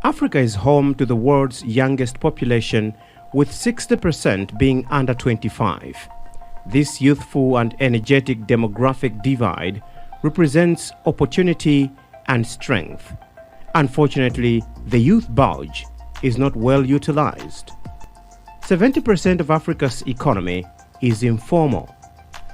Africa is home to the world's youngest population, with 60% being under 25. This youthful and energetic demographic divide represents opportunity and strength. Unfortunately, the youth bulge is not well utilized. 70% of Africa's economy is informal.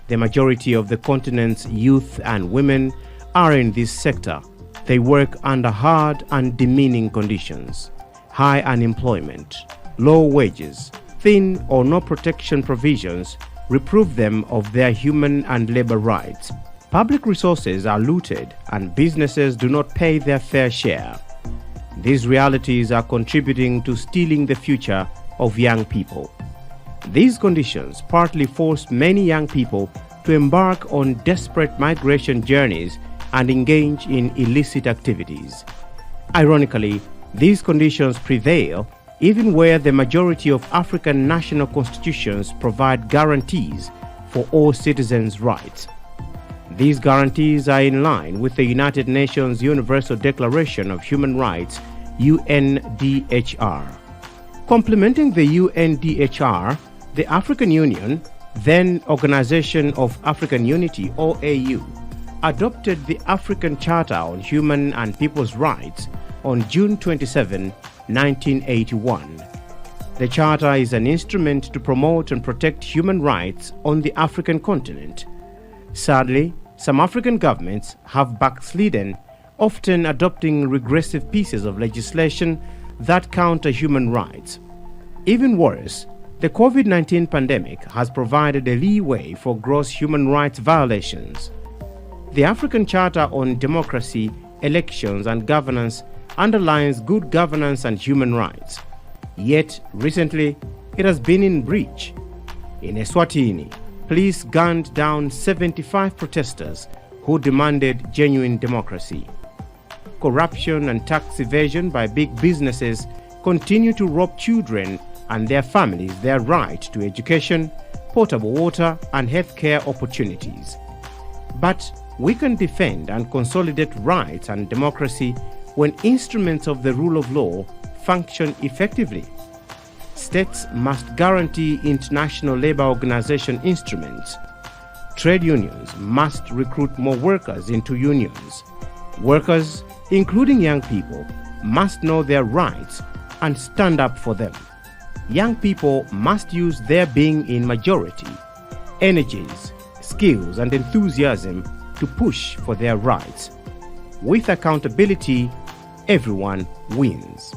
The majority of the continent's youth and women are in this sector. They work under hard and demeaning conditions, high unemployment, low wages, thin or no protection provisions reprove them of their human and labor rights. Public resources are looted and businesses do not pay their fair share. These realities are contributing to stealing the future of young people. These conditions partly force many young people to embark on desperate migration journeys and engage in illicit activities. Ironically, these conditions prevail even where the majority of African national constitutions provide guarantees for all citizens' rights. These guarantees are in line with the United Nations Universal Declaration of Human Rights, UNDHR. Complementing the UNDHR, the African Union, then Organization of African Unity (OAU), adopted the African Charter on Human and People's Rights on June 27, 1981. The Charter is an instrument to promote and protect human rights on the African continent. Sadly, some African governments have backslidden, often adopting regressive pieces of legislation that counter human rights. Even worse, the COVID-19 pandemic has provided a leeway for gross human rights violations. The African Charter on Democracy, Elections and Governance underlines good governance and human rights. Yet, recently, it has been in breach. In Eswatini, police gunned down 75 protesters who demanded genuine democracy. Corruption and tax evasion by big businesses continue to rob children and their families their right to education, potable water, and healthcare opportunities. But we can defend and consolidate rights and democracy when instruments of the rule of law function effectively. States must guarantee international labor organization instruments. Trade unions must recruit more workers into unions. Workers, including young people, must know their rights and stand up for them. Young people must use their being in majority, energies, skills, and enthusiasm to push for their rights. With accountability, everyone wins.